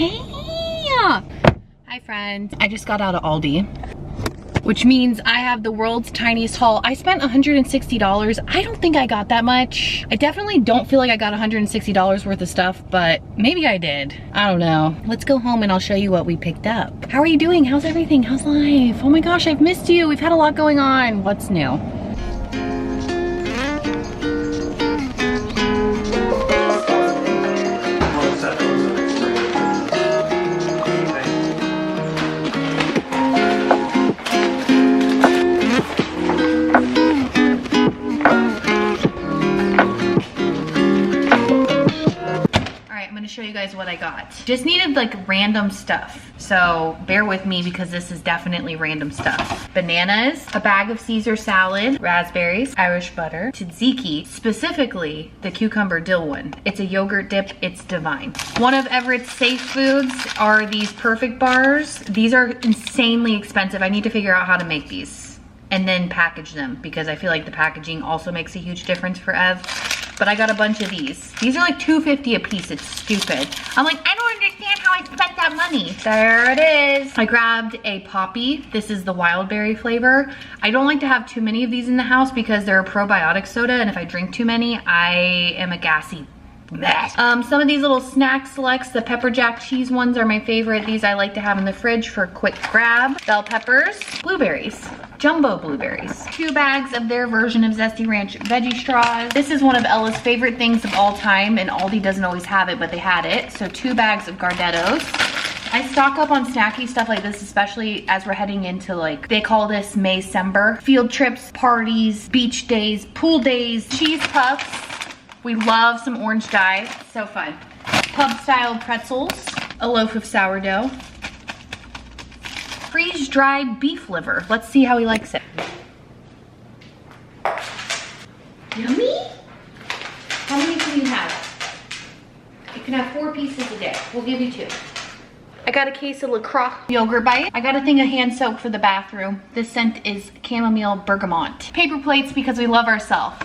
Hey! Hi friends. I just got out of Aldi, which means I have the world's tiniest haul. I spent $160. I don't think I got that much. I definitely don't feel like I got $160 worth of stuff, but maybe I did. I don't know. Let's go home and I'll show you what we picked up. How are you doing? How's everything? How's life? Oh my gosh, I've missed you. We've had a lot going on. What's new? Show you guys what I got. Just needed like random stuff, so bear with me because this is definitely random stuff. Bananas, a bag of Caesar salad, raspberries, Irish butter, tzatziki, specifically the cucumber dill one. It's a yogurt dip, it's divine. One of Everett's safe foods are these perfect bars. These are insanely expensive. I need to figure out how to make these and then package them because I feel like the packaging also makes a huge difference for Ev. But I got a bunch of these. These are like $2.50 a piece. It's stupid. I'm like, I don't understand how I spent that money. There it is. I grabbed a Poppy. This is the wild berry flavor. I don't like to have too many of these in the house because they're a probiotic soda, and if I drink too many, I am a gassy mess. Some of these little snack selects, the pepper jack cheese ones are my favorite. These I like to have in the fridge for a quick grab. Bell peppers, blueberries. Jumbo blueberries. 2 bags of their version of Zesty Ranch veggie straws. This is one of Ella's favorite things of all time, and Aldi doesn't always have it, but they had it. So 2 bags of Gardettos. I stock up on snacky stuff like this, especially as we're heading into, like, they call this Maycember. Field trips, parties, beach days, pool days, cheese puffs. We love some orange dye, so fun. Pub-style pretzels, a loaf of sourdough. Freeze-dried beef liver. Let's see how he likes it. Yummy? How many can you have? You can have 4 pieces a day. We'll give you 2. I got a case of LaCroix yogurt bite. I got a thing of hand soap for the bathroom. This scent is chamomile bergamot. Paper plates because we love ourselves.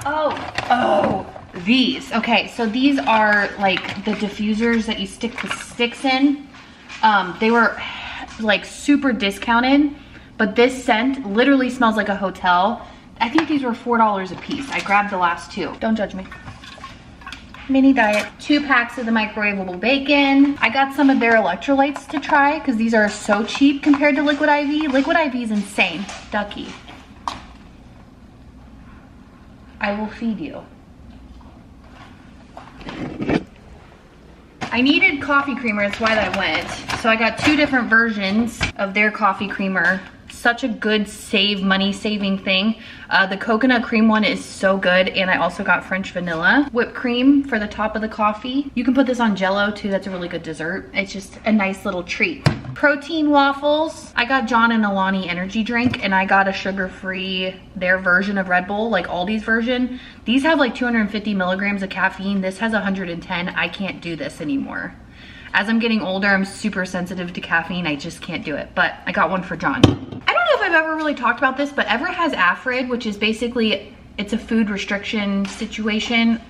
Oh, these. Okay, so these are like the diffusers that you stick the sticks in. They were like super discounted, but this scent literally smells like a hotel. I think these were $4 a piece. I grabbed the last 2. Don't judge me. Mini diet. 2 packs of the microwavable bacon. I got some of their electrolytes to try because these are so cheap compared to Liquid IV. Liquid IV is insane. Ducky. I will feed you. I needed coffee creamer, that's why I went. So I got 2 different versions of their coffee creamer. Such a good money saving thing. The coconut cream one is so good, and I also got French vanilla. Whipped cream for the top of the coffee. You can put this on Jell-O too, that's a really good dessert. It's just a nice little treat. Protein waffles. I got John and Alani energy drink, and I got a sugar-free, their version of Red Bull, like Aldi's version. These have like 250 milligrams of caffeine. This has 110. I can't do this anymore. As I'm getting older, I'm super sensitive to caffeine. I just can't do it, but I got one for John. I don't know if I've ever really talked about this, but Everett has Afrid, which is basically, it's a food restriction situation.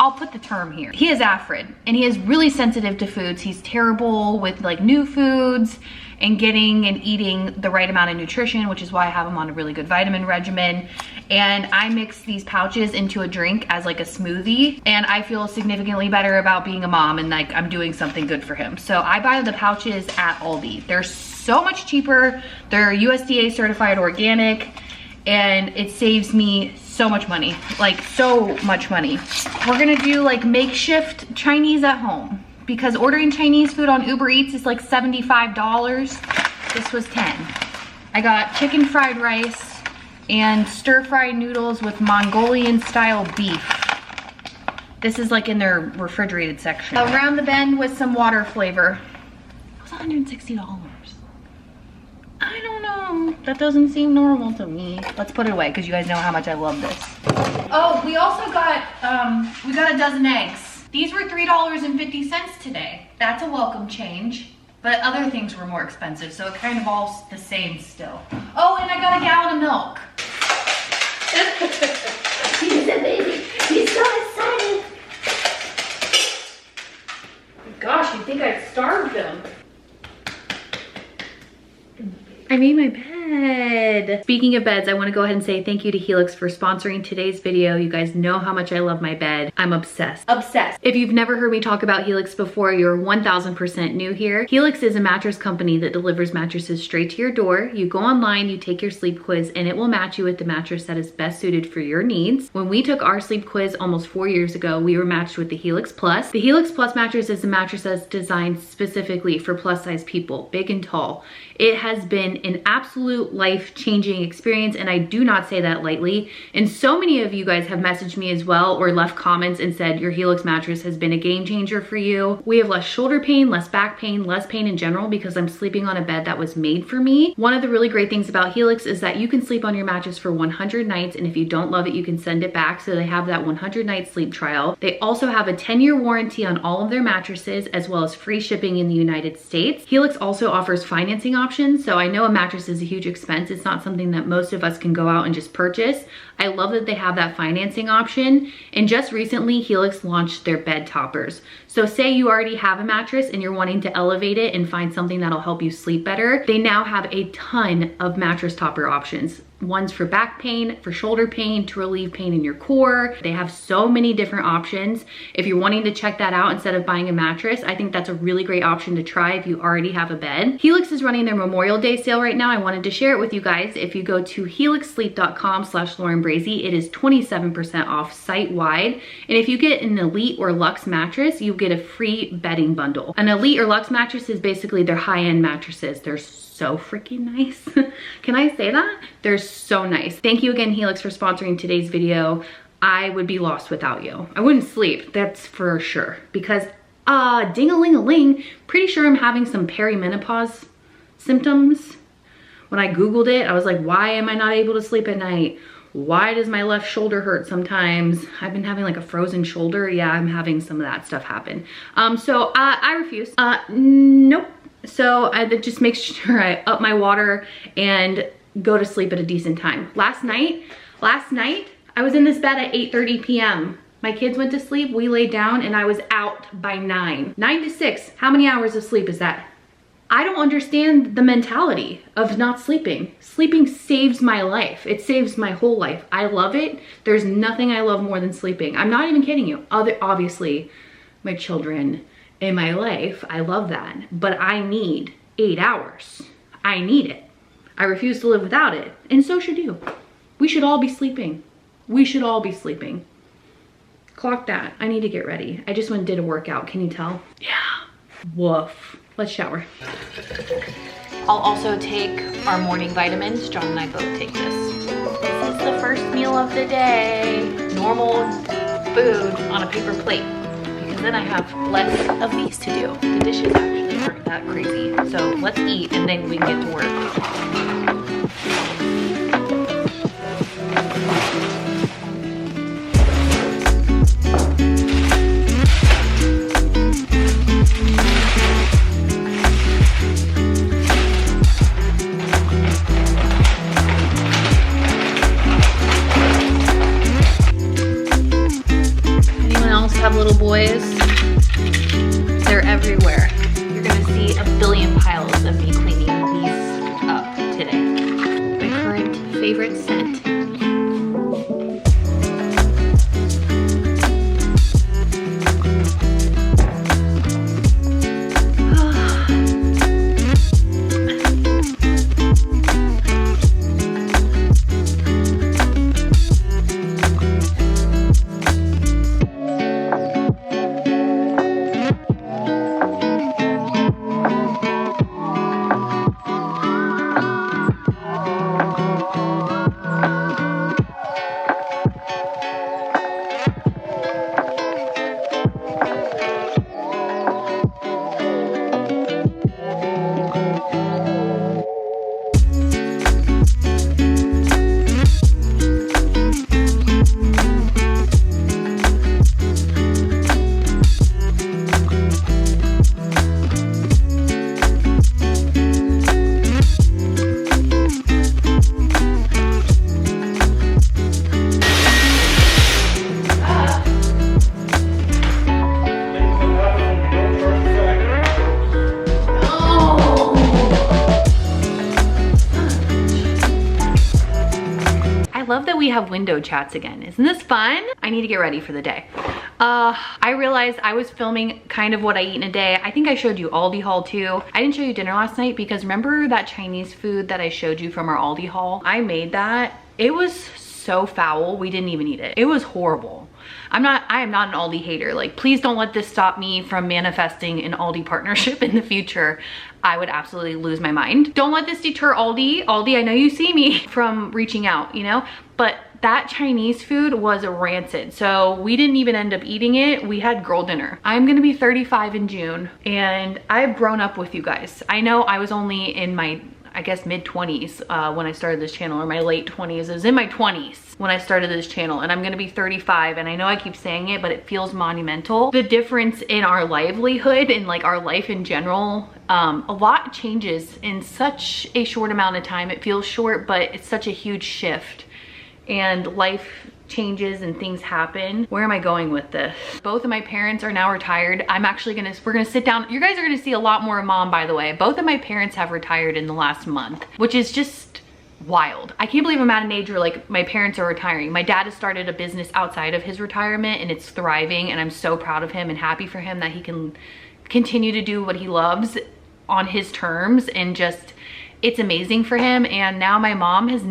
I'll put the term here. He has Afrid, and he is really sensitive to foods. He's terrible with like new foods and getting and eating the right amount of nutrition, which is why I have him on a really good vitamin regimen. And I mix these pouches into a drink as like a smoothie, and I feel significantly better about being a mom and like I'm doing something good for him. So I buy the pouches at Aldi. They're so much cheaper. They're USDA certified organic, and it saves me so much money, like so much money. We're gonna do like makeshift Chinese at home because ordering Chinese food on Uber Eats is like $75. This was 10. I got chicken fried rice and stir-fried noodles with Mongolian style beef. This is like in their refrigerated section. Around the bend with some water flavor. It was $160. I don't know. That doesn't seem normal to me. Let's put it away because you guys know how much I love this. Oh, we also got, we got a dozen eggs. These were $3.50 today. That's a welcome change. But other things were more expensive, so it kind of all the same still. Oh, and I got a gallon of milk. He's a baby. He's so excited. Gosh, you'd think I starved them. I made my bed. Speaking of beds, I want to go ahead and say thank you to Helix for sponsoring today's video. You guys know how much I love my bed. I'm obsessed. Obsessed. If you've never heard me talk about Helix before, you're 1000% new here. Helix is a mattress company that delivers mattresses straight to your door. You go online, you take your sleep quiz, and it will match you with the mattress that is best suited for your needs. When we took our sleep quiz almost 4 years ago, we were matched with the Helix Plus. The Helix Plus mattress is a mattress that's designed specifically for plus size people, big and tall. It has been an absolute life-changing experience, and I do not say that lightly. And so many of you guys have messaged me as well or left comments and said your Helix mattress has been a game changer for you. We have less shoulder pain, less back pain, less pain in general because I'm sleeping on a bed that was made for me. One of the really great things about Helix is that you can sleep on your mattress for 100 nights, and if you don't love it, you can send it back. So they have that 100-night sleep trial. They also have a 10-year warranty on all of their mattresses, as well as free shipping in the United States. Helix also offers financing options. So I know a mattress is a huge expense. It's not something that most of us can go out and just purchase. I love that they have that financing option. And just recently, Helix launched their bed toppers. So say you already have a mattress and you're wanting to elevate it and find something that'll help you sleep better. They now have a ton of mattress topper options. One's for back pain, for shoulder pain, to relieve pain in your core. They have so many different options. If you're wanting to check that out instead of buying a mattress, I think that's a really great option to try if you already have a bed. Helix is running their Memorial Day sale right now. I wanted to share it with you guys. If you go to helixsleep.com/LaurenBrazee, it is 27% off site-wide. And if you get an Elite or Luxe mattress, you get a free bedding bundle. An Elite or Luxe mattress is basically their high-end mattresses. They're so freaking nice. Can I say that? They're so nice. Thank you again, Helix, for sponsoring today's video. I would be lost without you. I wouldn't sleep, that's for sure. Because, ding-a-ling-a-ling, pretty sure I'm having some perimenopause symptoms. When I Googled it, I was like, why am I not able to sleep at night? Why does my left shoulder hurt sometimes? I've been having like a frozen shoulder. Yeah, I'm having some of that stuff happen. So I refuse. Nope. So I just make sure I up my water and go to sleep at a decent time. Last night, I was in this bed at 8:30 p.m. My kids went to sleep, we laid down, and I was out by 9. 9 to 6, how many hours of sleep is that? I don't understand the mentality of not sleeping. Sleeping saves my life. It saves my whole life. I love it. There's nothing I love more than sleeping. I'm not even kidding you. Obviously, my children in my life, I love that. But I need 8 hours. I need it. I refuse to live without it. And so should you. We should all be sleeping. We should all be sleeping. Clock that. I need to get ready. I just went and did a workout. Can you tell? Yeah. Woof. Let's shower. I'll also take our morning vitamins. John and I both take this. This is the first meal of the day. Normal food on a paper plate. Because then I have less of these to do. The dishes actually aren't that crazy. So let's eat and then we can get to work. Have little boys, they're everywhere. You're gonna see a billion piles of me cleaning these up today. My current favorite scent. we have window chats again. Isn't this fun? I need to get ready for the day. I realized I was filming kind of what I eat in a day. I think I showed you Aldi Haul too. I didn't show you dinner last night because remember that Chinese food that I showed you from our Aldi Haul? I made that. It was so foul, we didn't even eat it. It was horrible. I am not an Aldi hater. Like, please don't let this stop me from manifesting an Aldi partnership in the future. I would absolutely lose my mind. Don't let this deter Aldi. Aldi, I know you see me, from reaching out, you know? But that Chinese food was rancid. So we didn't even end up eating it. We had girl dinner. I'm gonna be 35 in June and I've grown up with you guys. I know I was only in my, I guess, mid-20s when I started this channel, or my late 20s. It was in my 20s when I started this channel, and I'm gonna be 35, and I know I keep saying it, but it feels monumental. The difference in our livelihood and like our life in general, a lot changes in such a short amount of time. It feels short, but it's such a huge shift, and life changes and things happen. Where am I going with this? Both of my parents are now retired. We're gonna sit down. You guys are gonna see a lot more of Mom, by the way. Both of my parents have retired in the last month, which is just wild. I can't believe I'm at an age where like my parents are retiring. My dad has started a business outside of his retirement and it's thriving, and I'm so proud of him and happy for him that he can continue to do what he loves on his terms, and just, it's amazing for him. And now my mom has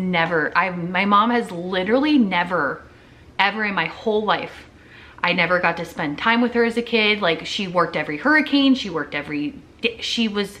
literally never, ever in my whole life, I never got to spend time with her as a kid. Like, she worked every hurricane, she worked every day, she was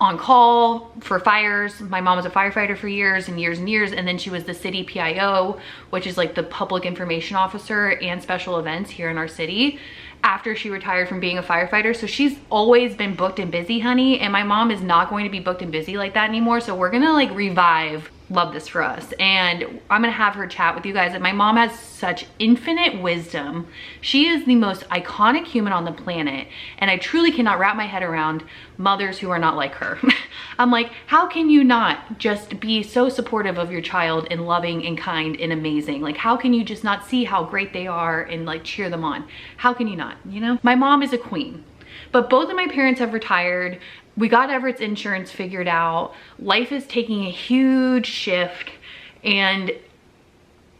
on call for fires. My mom was a firefighter for years and years and years, and then she was the city PIO, which is like the public information officer and special events here in our city, after she retired from being a firefighter. So she's always been booked and busy, honey, and my mom is not going to be booked and busy like that anymore. So we're gonna like revive Love This For Us, and I'm gonna have her chat with you guys. And my mom has such infinite wisdom. She is the most iconic human on the planet, and I truly cannot wrap my head around mothers who are not like her. I'm like, how can you not just be so supportive of your child and loving and kind and amazing? Like, how can you just not see how great they are and like cheer them on? How can you not, you know? My mom is a queen. But both of my parents have retired. We got Everett's insurance figured out. Life is taking a huge shift, and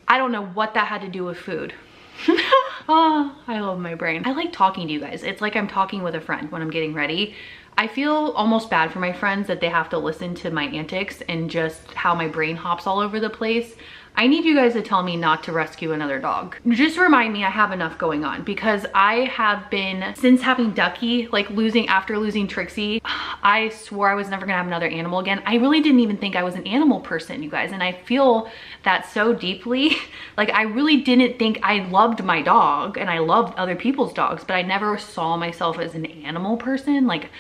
I don't know what that had to do with food. Oh, I love my brain. I like talking to you guys. It's like I'm talking with a friend when I'm getting ready. I feel almost bad for my friends that they have to listen to my antics and just how my brain hops all over the place. I need you guys to tell me not to rescue another dog. Just remind me I have enough going on, because I have been, since having Ducky, like after losing Trixie, I swore I was never gonna have another animal again. I really didn't even think I was an animal person, you guys, and I feel that so deeply. Like, I really didn't think, I loved my dog and I loved other people's dogs, but I never saw myself as an animal person, like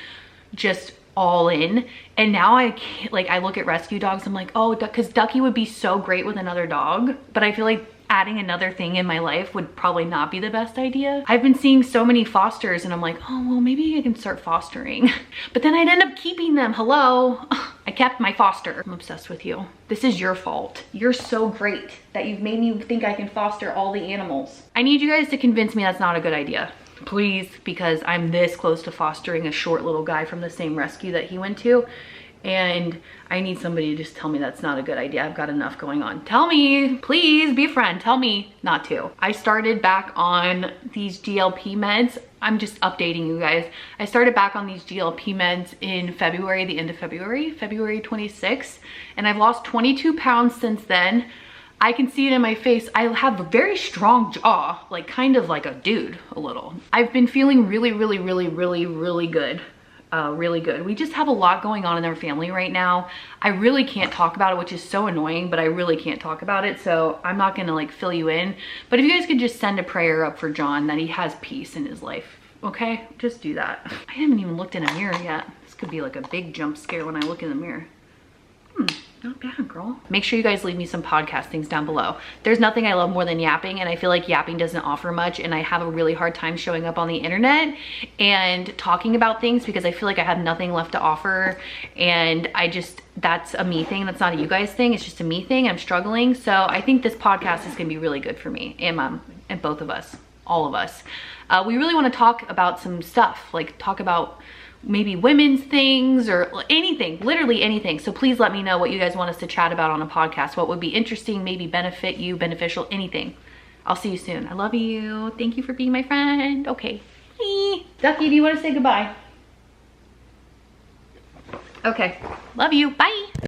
just all in. And now I can't, like, I look at rescue dogs, I'm like, oh, because Ducky would be so great with another dog, but I feel like adding another thing in my life would probably not be the best idea. I've been seeing so many fosters and I'm like, oh, well, maybe I can start fostering. But then I'd end up keeping them. Hello. I kept my foster. I'm obsessed with you. This is your fault. You're so great that you've made me think I can foster all the animals. I need you guys to convince me that's not a good idea. Please, because I'm this close to fostering a short little guy from the same rescue that he went to, and I need somebody to just tell me that's not a good idea. I've got enough going on. Tell me, please be a friend. Tell me not to. I started back on these GLP meds. I'm just updating you guys. I started back on these GLP meds in February, the end of February 26th, and I've lost 22 pounds since then. I can see it in my face. I have a very strong jaw, like kind of like a dude, a little. I've been feeling really good. Really good. We just have a lot going on in our family right now. I really can't talk about it, which is so annoying, but I really can't talk about it. So I'm not gonna like fill you in. But if you guys could just send a prayer up for John that he has peace in his life, okay? Just do that. I haven't even looked in a mirror yet. This could be like a big jump scare when I look in the mirror. Not bad, girl. Make sure you guys leave me some podcast things down below. There's nothing I love more than yapping, and I feel like yapping doesn't offer much, and I have a really hard time showing up on the internet and talking about things because I feel like I have nothing left to offer, and that's a me thing. That's not a you guys thing. It's just a me thing. I'm struggling. So I think this podcast is gonna be really good for me and Mom and both of us, all of us. We really wanna talk about some stuff, like talk about maybe women's things or anything, literally anything. So please let me know what you guys want us to chat about on a podcast. What would be interesting, maybe benefit you, beneficial, anything. I'll see you soon. I love you. Thank you for being my friend. Okay. Bye. Ducky, do you want to say goodbye? Okay. Love you. Bye.